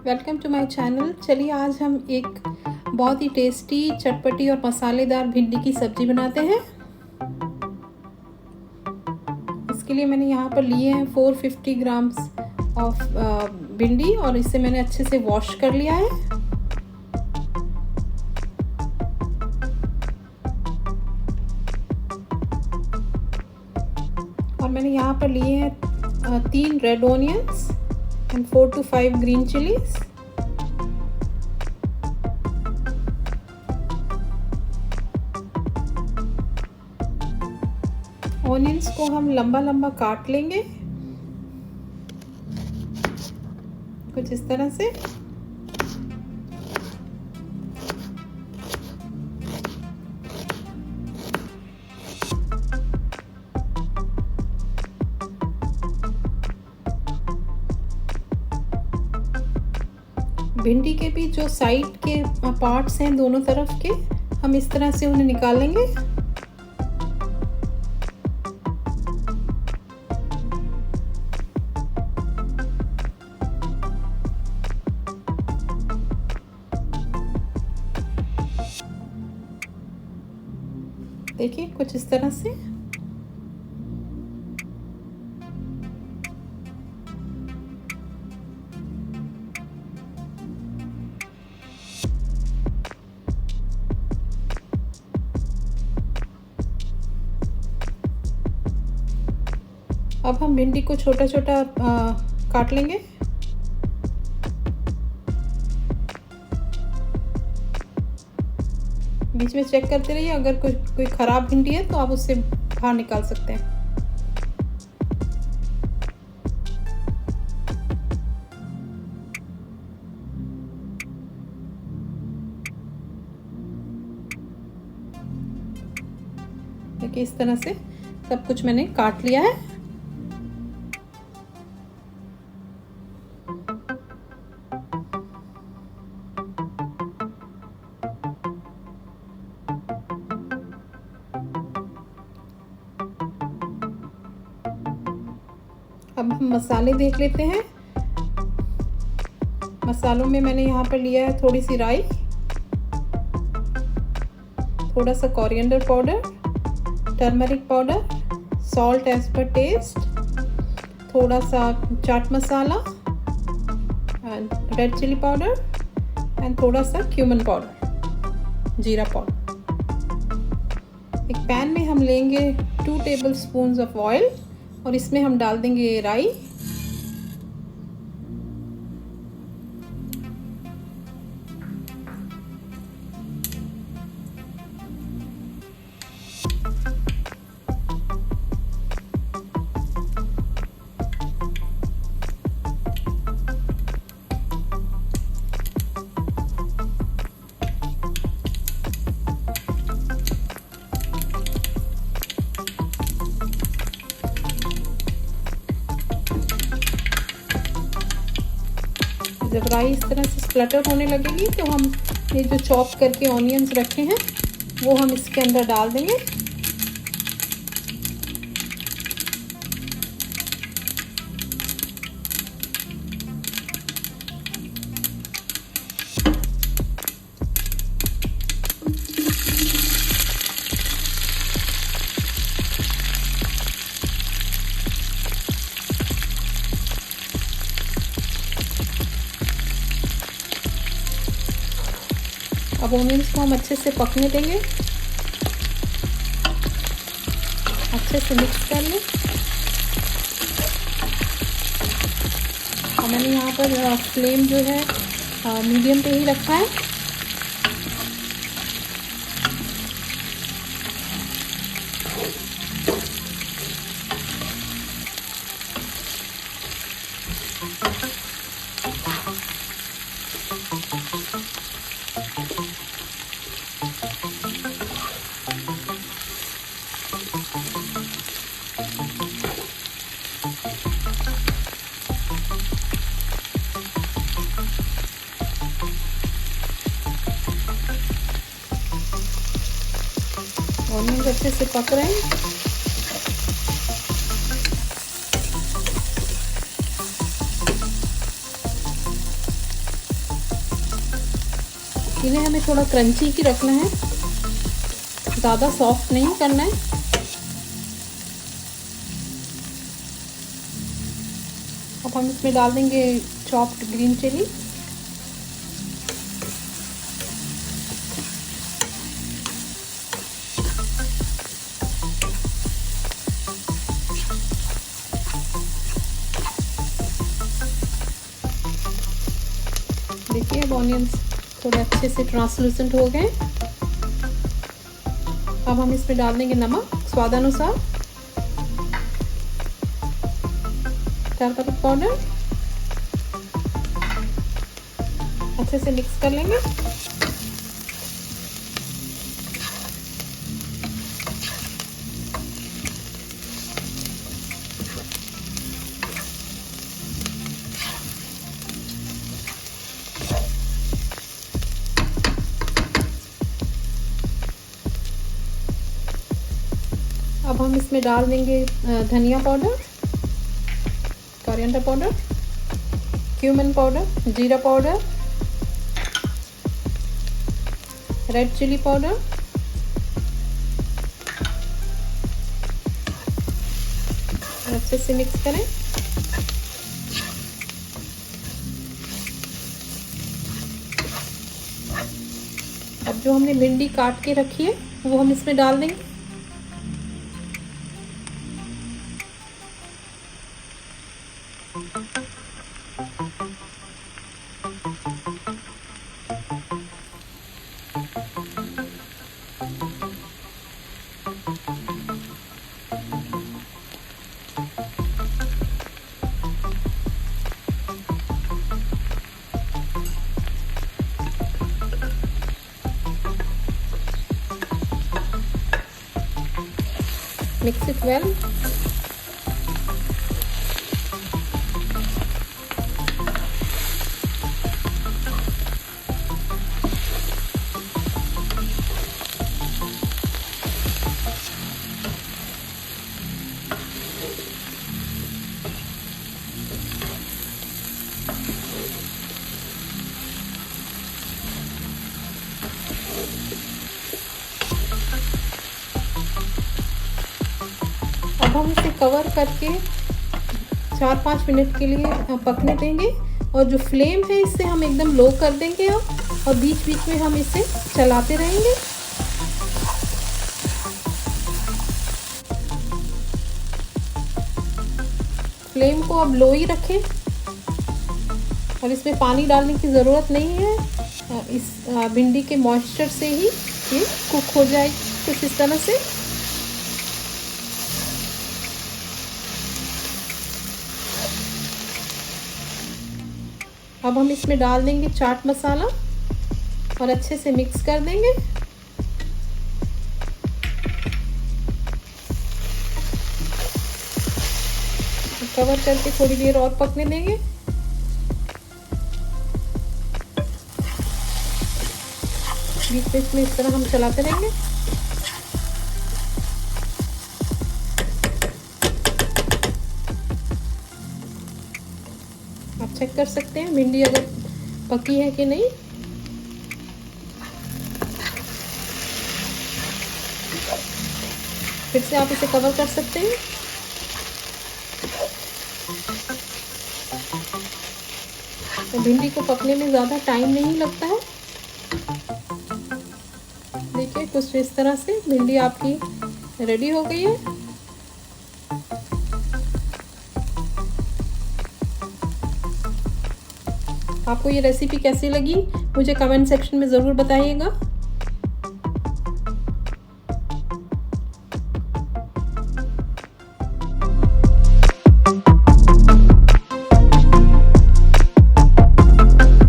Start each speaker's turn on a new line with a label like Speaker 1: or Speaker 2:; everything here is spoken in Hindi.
Speaker 1: Welcome to my channel. चलिए आज हम एक बहुत ही टेस्टी, चटपटी और मसालेदार भिंडी की सब्जी बनाते हैं। इसके लिए मैंने यहाँ पर लिए हैं 450 ग्राम्स ऑफ भिंडी और इसे मैंने अच्छे से वॉश कर लिया है। और मैंने यहाँ पर लिए हैं 3 red onions and 4 to 5 green chillies। Onions को हम लंबा लंबा काट लेंगे कुछ इस तरह से। भिंडी के भी जो साइड के पार्ट्स हैं दोनों तरफ के, हम इस तरह से उन्हें निकालेंगे। देखिए कुछ इस तरह से। अब हम भिंडी को छोटा छोटा काट लेंगे। बीच में चेक करते रहिए, अगर कोई ख़राब भिंडी है तो आप उससे बाहर निकाल सकते हैं। देखिए इस तरह से सब कुछ मैंने काट लिया है। अब हम मसाले देख लेते हैं। मसालों में मैंने यहाँ पर लिया है थोड़ी सी राई, थोड़ा सा coriander powder, turmeric powder, salt as per taste, थोड़ा सा chaat masala, red chilli powder and थोड़ा सा क्यूमिन पाउडर, जीरा पाउडर। एक पैन में हम लेंगे 2 टेबल स्पून ऑफ ऑयल और इसमें हम डाल देंगे राई, जब राई इस तरह से स्प्लटर होने लगेगी तो हम ये जो चॉप करके ऑनियंस रखे हैं वो हम इसके अंदर डाल देंगे। अब ऑनियंस को हम अच्छे से पकने देंगे, अच्छे से मिक्स कर लें। और मैंने यहाँ पर फ्लेम जो है मीडियम पे ही रखा है। ऑनियन अच्छे से पक रहे हैं। इन्हें हमें थोड़ा क्रंची ही रखना है, ज़्यादा सॉफ्ट नहीं करना है। अब हम इसमें डाल देंगे चॉप्ड ग्रीन चिली, देखिए अब ऑनियंस थोड़े अच्छे से ट्रांसलूसेंट हो गए। अब हम इसमें डाल देंगे नमक स्वादानुसार, टर्मरिक पाउडर, अच्छे से मिक्स कर लेंगे। अब हम इसमें डाल देंगे धनिया powder, coriander powder, cumin powder, jeera powder, red chilli powder, अच्छे से मिक्स करें। अब जो हमने भिंडी काट के रखी है वो हम इसमें डाल देंगे। Mix it well. अब हम इसे कवर करके 4-5 मिनट के लिए पकने देंगे और जो फ्लेम है इसे हम एकदम लो कर देंगे और बीच बीच में हम इसे चलाते रहेंगे। फ्लेम को अब लो ही रखें और इसमें पानी डालने की ज़रूरत नहीं है। इस भिंडी के मॉइस्चर से ही ये कुक हो जाएगी कुछ इस तरह से। अब हम इसमें डाल देंगे चाट मसाला और अच्छे से मिक्स कर देंगे। कवर करके थोड़ी देर और पकने देंगे। बीच बीच में इस तरह हम चलाते रहेंगे। आप चेक कर सकते हैं भिंडी अगर पकी है कि नहीं। फिर से आप इसे कवर कर सकते हैं। तो भिंडी को पकने में ज़्यादा टाइम नहीं लगता है। देखिए कुछ इस तरह से भिंडी आपकी रेडी हो गई है। आपको ये रेसिपी कैसी लगी मुझे कमेंट सेक्शन में ज़रूर बताइएगा।